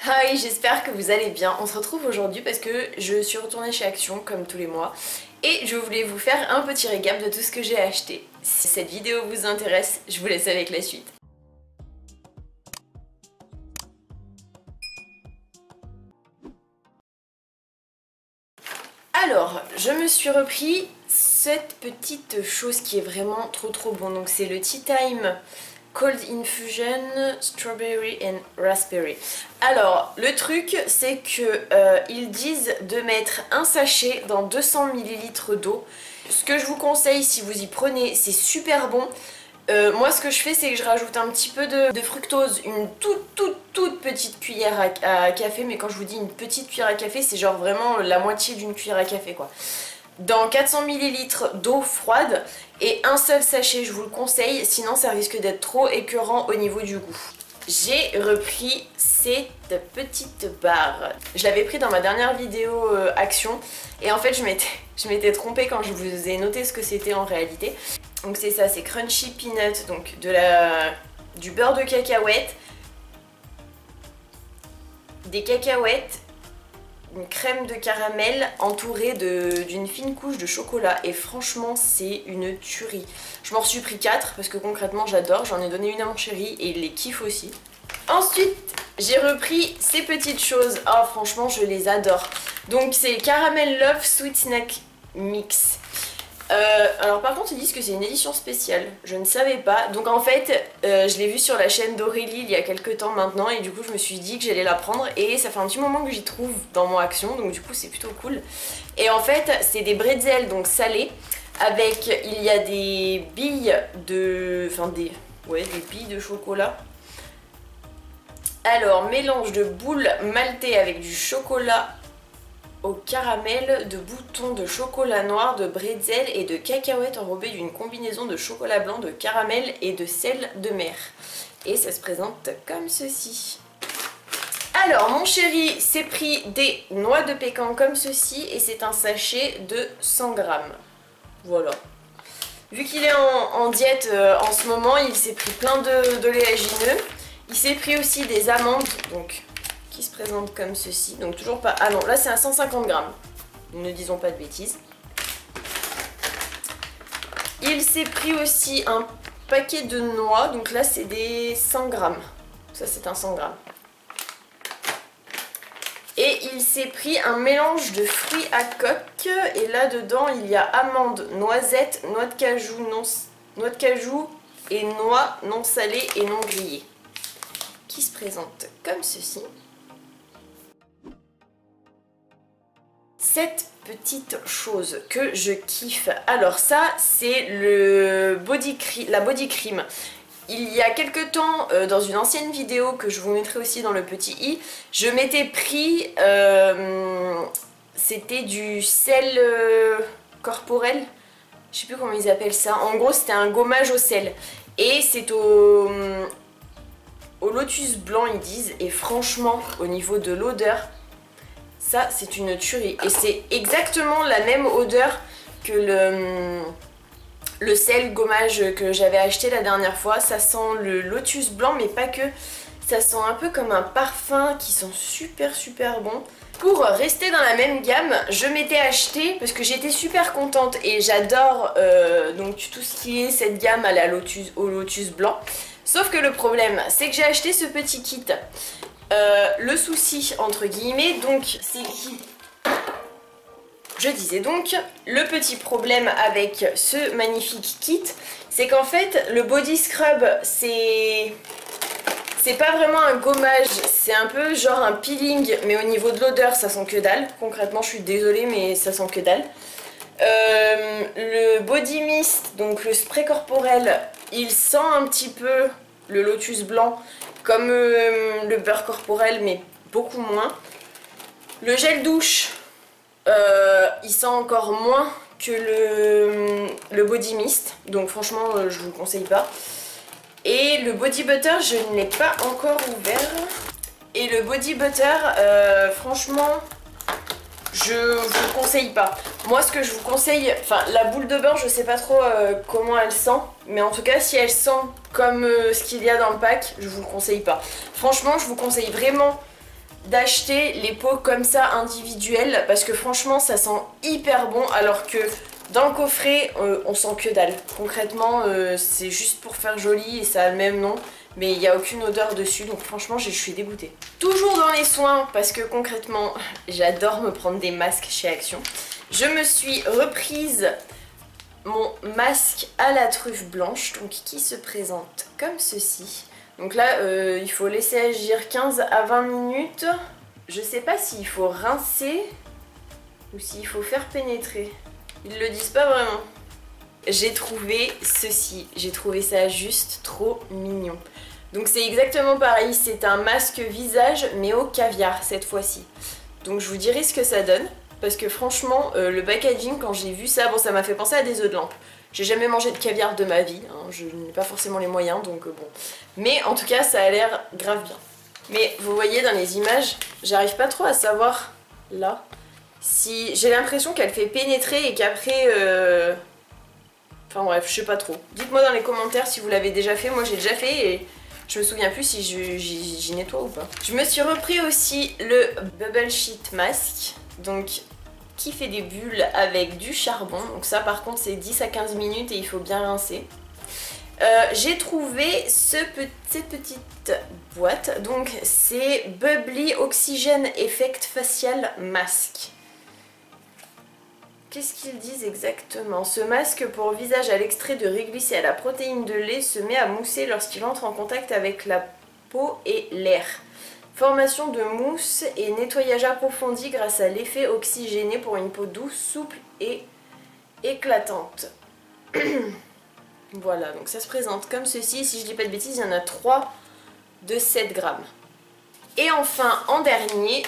Hi, j'espère que vous allez bien. On se retrouve aujourd'hui parce que je suis retournée chez Action comme tous les mois et je voulais vous faire un petit récap de tout ce que j'ai acheté. Si cette vidéo vous intéresse, je vous laisse avec la suite. Alors, je me suis repris cette petite chose qui est vraiment trop bon. Donc c'est le Tea Time Cold Infusion Strawberry and Raspberry. Alors, le truc, c'est que ils disent de mettre un sachet dans 200 ml d'eau. Ce que je vous conseille, si vous y prenez, c'est super bon. Moi, ce que je fais, c'est que je rajoute un petit peu de fructose, une toute petite cuillère à café. Mais quand je vous dis une petite cuillère à café, c'est genre vraiment la moitié d'une cuillère à café, quoi. Dans 400 ml d'eau froide et un seul sachet, je vous le conseille, sinon ça risque d'être trop écœurant au niveau du goût. J'ai repris cette petite barre. Je l'avais pris dans ma dernière vidéo Action et en fait je m'étais trompée quand je vous ai noté ce que c'était en réalité. Donc c'est ça, c'est Crunchy Peanut, donc du beurre de cacahuète, des cacahuètes, une crème de caramel entourée d'une fine couche de chocolat et franchement c'est une tuerie. Je m'en suis pris 4 parce que concrètement j'adore, j'en ai donné une à mon chéri et il les kiffe aussi. Ensuite j'ai repris ces petites choses, oh franchement je les adore. Donc c'est Caramel Love Sweet Snack Mix. Alors par contre ils disent que c'est une édition spéciale, je ne savais pas. Donc en fait je l'ai vu sur la chaîne d'Aurélie il y a quelques temps maintenant et du coup je me suis dit que j'allais la prendre et ça fait un petit moment que j'y trouve dans mon Action, donc du coup c'est plutôt cool. Et en fait c'est des bretzels donc salés avec, il y a des billes de... enfin des billes de chocolat. Alors mélange de boules maltées avec du chocolat au caramel, de boutons de chocolat noir, de bretzel et de cacahuètes enrobées d'une combinaison de chocolat blanc, de caramel et de sel de mer. Et ça se présente comme ceci. Alors mon chéri s'est pris des noix de pécan comme ceci et c'est un sachet de 100 grammes. Voilà. Vu qu'il est en diète en ce moment, il s'est pris plein d'oléagineux. Il s'est pris aussi des amandes, donc qui se présente comme ceci, donc toujours pas... Ah non, là c'est à 150 grammes, ne disons pas de bêtises. Il s'est pris aussi un paquet de noix, donc là c'est des 100 grammes, ça c'est un 100 grammes. Et il s'est pris un mélange de fruits à coque, et là dedans il y a amandes, noisettes, noix de cajou et noix non salées et non grillées, qui se présente comme ceci. Cette petite chose que je kiffe, alors ça c'est la body cream. Il y a quelques temps, dans une ancienne vidéo que je vous mettrai aussi dans le petit i, je m'étais pris, c'était du sel corporel, je sais plus comment ils appellent ça, en gros c'était un gommage au sel. Et c'est au lotus blanc ils disent, et franchement au niveau de l'odeur, ça c'est une tuerie et c'est exactement la même odeur que le sel gommage que j'avais acheté la dernière fois. Ça sent le lotus blanc mais pas que, ça sent un peu comme un parfum qui sent super bon. Pour rester dans la même gamme, je m'étais acheté, parce que j'étais super contente et j'adore donc tout ce qui est cette gamme au lotus blanc. Sauf que le problème c'est que j'ai acheté ce petit kit. Le souci entre guillemets donc c'est qui, je disais donc, le petit problème avec ce magnifique kit c'est qu'en fait le body scrub c'est pas vraiment un gommage, c'est un peu genre un peeling, mais au niveau de l'odeur ça sent que dalle. Concrètement je suis désolée mais ça sent que dalle. Le body mist, donc le spray corporel, il sent un petit peu le lotus blanc comme le beurre corporel mais beaucoup moins. Le gel douche, il sent encore moins que le body mist, donc franchement je vous le conseille pas. Et le body butter je ne l'ai pas encore ouvert. Et le body butter franchement je vous le conseille pas. Moi ce que je vous conseille, enfin la boule de beurre je sais pas trop comment elle sent, mais en tout cas si elle sent comme ce qu'il y a dans le pack, je vous le conseille pas. Franchement je vous conseille vraiment d'acheter les pots comme ça individuels parce que franchement ça sent hyper bon alors que dans le coffret on sent que dalle. Concrètement c'est juste pour faire joli et ça a le même nom mais il n'y a aucune odeur dessus donc franchement je suis dégoûtée. Toujours dans les soins parce que concrètement j'adore me prendre des masques chez Action. Je me suis reprise mon masque à la truffe blanche donc qui se présente comme ceci. Donc là il faut laisser agir 15 à 20 minutes. Je sais pas s'il faut rincer ou s'il faut faire pénétrer. Ils le disent pas vraiment. J'ai trouvé ceci, j'ai trouvé ça juste trop mignon. Donc c'est exactement pareil, c'est un masque visage mais au caviar cette fois-ci. Donc je vous dirai ce que ça donne. Parce que franchement, le packaging, quand j'ai vu ça, bon ça m'a fait penser à des œufs de lampe. J'ai jamais mangé de caviar de ma vie, hein, je n'ai pas forcément les moyens, donc bon. Mais en tout cas, ça a l'air grave bien. Mais vous voyez dans les images, j'arrive pas trop à savoir, là, si j'ai l'impression qu'elle fait pénétrer et qu'après... Enfin bref, je sais pas trop. Dites-moi dans les commentaires si vous l'avez déjà fait, moi j'ai déjà fait et... Je me souviens plus si j'y nettoie ou pas. Je me suis repris aussi le Bubble Sheet Mask. Donc qui fait des bulles avec du charbon. Donc ça par contre c'est 10 à 15 minutes et il faut bien rincer. J'ai trouvé cette petite boîte. Donc c'est Bubbly Oxygen Effect Facial Mask. Qu'est-ce qu'ils disent exactement? Ce masque pour visage à l'extrait de riz glissé à la protéine de lait se met à mousser lorsqu'il entre en contact avec la peau et l'air. Formation de mousse et nettoyage approfondi grâce à l'effet oxygéné pour une peau douce, souple et éclatante. Voilà, donc ça se présente comme ceci. Si je dis pas de bêtises, il y en a 3 de 7 grammes. Et enfin, en dernier,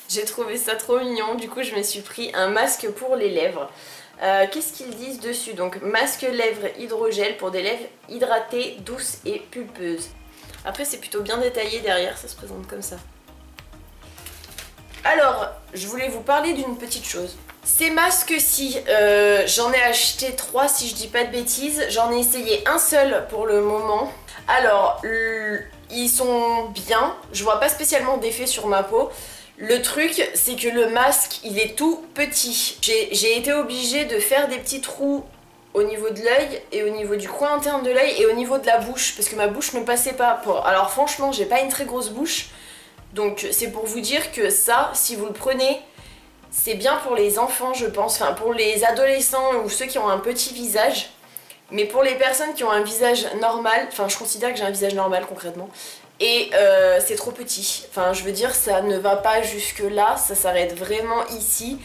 j'ai trouvé ça trop mignon. Du coup, je me suis pris un masque pour les lèvres. Qu'est-ce qu'ils disent dessus? Donc, masque lèvres hydrogel pour des lèvres hydratées, douces et pulpeuses. Après c'est plutôt bien détaillé derrière, ça se présente comme ça. Alors, je voulais vous parler d'une petite chose. Ces masques-ci, j'en ai acheté 3 si je dis pas de bêtises. J'en ai essayé un seul pour le moment. Alors, ils sont bien, je vois pas spécialement d'effet sur ma peau. Le truc, c'est que le masque, il est tout petit. J'ai été obligée de faire des petits trous au niveau de l'œil et au niveau du coin interne de l'œil et au niveau de la bouche parce que ma bouche ne passait pas. Alors franchement j'ai pas une très grosse bouche donc c'est pour vous dire que ça si vous le prenez c'est bien pour les enfants je pense, enfin pour les adolescents ou ceux qui ont un petit visage mais pour les personnes qui ont un visage normal, enfin je considère que j'ai un visage normal concrètement et c'est trop petit, enfin je veux dire ça ne va pas jusque là, ça s'arrête vraiment ici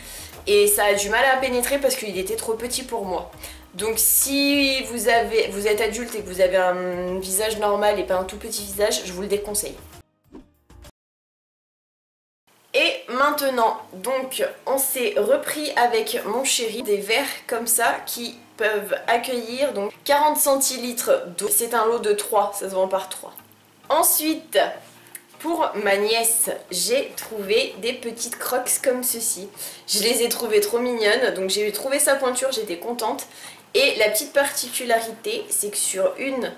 et ça a du mal à pénétrer parce qu'il était trop petit pour moi. Donc si vous êtes adulte et que vous avez un visage normal et pas un tout petit visage, je vous le déconseille. Et maintenant, donc on s'est repris avec mon chéri des verres comme ça qui peuvent accueillir donc 40 centilitres d'eau. C'est un lot de 3, ça se vend par 3. Ensuite, pour ma nièce, j'ai trouvé des petites crocs comme ceci. Je les ai trouvées trop mignonnes, donc j'ai trouvé sa pointure, j'étais contente. Et la petite particularité, c'est que sur une...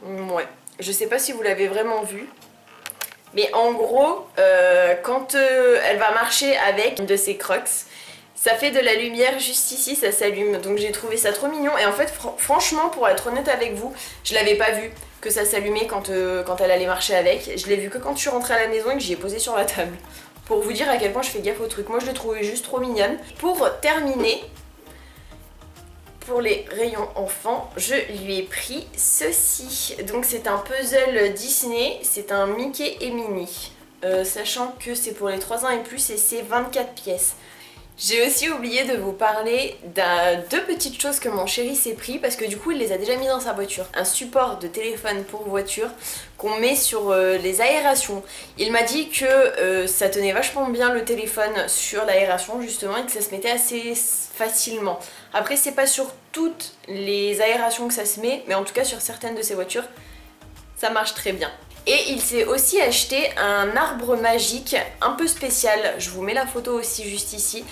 Ouais, je sais pas si vous l'avez vraiment vu. Mais en gros, quand elle va marcher avec une de ces crocs, ça fait de la lumière juste ici, ça s'allume. Donc j'ai trouvé ça trop mignon. Et en fait, franchement, pour être honnête avec vous, je l'avais pas vu que ça s'allumait quand elle allait marcher avec. Je l'ai vu que quand je suis rentrée à la maison et que j'y ai posé sur la table. Pour vous dire à quel point je fais gaffe au truc. Moi je l'ai trouvée juste trop mignonne. Pour terminer, pour les rayons enfants, je lui ai pris ceci. Donc c'est un puzzle Disney, c'est un Mickey et Minnie. Sachant que c'est pour les 3 ans et plus et c'est 24 pièces. J'ai aussi oublié de vous parler de 2 petites choses que mon chéri s'est pris parce que du coup il les a déjà mis dans sa voiture. Un support de téléphone pour voiture qu'on met sur les aérations. Il m'a dit que ça tenait vachement bien le téléphone sur l'aération justement et que ça se mettait assez facilement. Après c'est pas sur toutes les aérations que ça se met mais en tout cas sur certaines de ces voitures ça marche très bien. Et il s'est aussi acheté un arbre magique un peu spécial, je vous mets la photo aussi juste ici.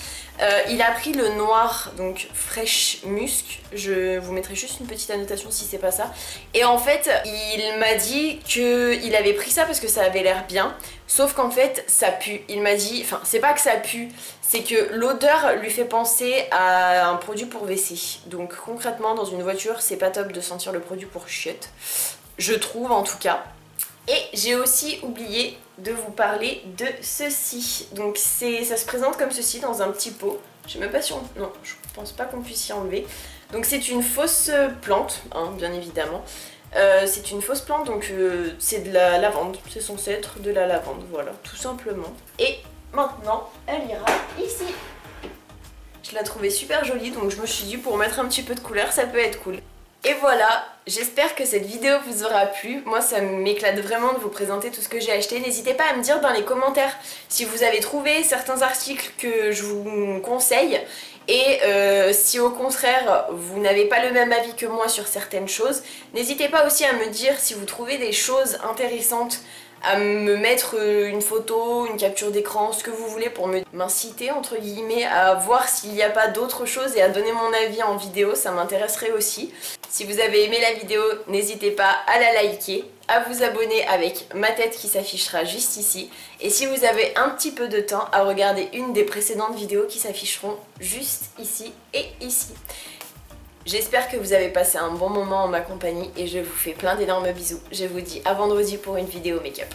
Il a pris le noir, donc Fresh Musk. Je vous mettrai juste une petite annotation si c'est pas ça. Et en fait, il m'a dit qu'il avait pris ça parce que ça avait l'air bien. Sauf qu'en fait, ça pue. Il m'a dit, enfin, c'est pas que ça pue, c'est que l'odeur lui fait penser à un produit pour WC. Donc concrètement, dans une voiture, c'est pas top de sentir le produit pour chiottes. Je trouve en tout cas. Et j'ai aussi oublié de vous parler de ceci. Donc ça se présente comme ceci dans un petit pot. Je sais même pas si on... Non, je pense pas qu'on puisse y enlever. Donc c'est une fausse plante, hein, bien évidemment. C'est une fausse plante, donc c'est de la lavande. C'est censé être de la lavande, voilà, tout simplement. Et maintenant, elle ira ici. Je la trouvais super jolie, donc je me suis dit pour mettre un petit peu de couleur, ça peut être cool. Et voilà, j'espère que cette vidéo vous aura plu. Moi ça m'éclate vraiment de vous présenter tout ce que j'ai acheté. N'hésitez pas à me dire dans les commentaires si vous avez trouvé certains articles que je vous conseille. Et si au contraire vous n'avez pas le même avis que moi sur certaines choses, n'hésitez pas aussi à me dire si vous trouvez des choses intéressantes, à me mettre une photo, une capture d'écran, ce que vous voulez pour m'inciter entre guillemets à voir s'il n'y a pas d'autres choses et à donner mon avis en vidéo, ça m'intéresserait aussi. Si vous avez aimé la vidéo, n'hésitez pas à la liker, à vous abonner avec ma tête qui s'affichera juste ici. Et si vous avez un petit peu de temps, à regarder une des précédentes vidéos qui s'afficheront juste ici et ici. J'espère que vous avez passé un bon moment en ma compagnie et je vous fais plein d'énormes bisous. Je vous dis à vendredi pour une vidéo make-up.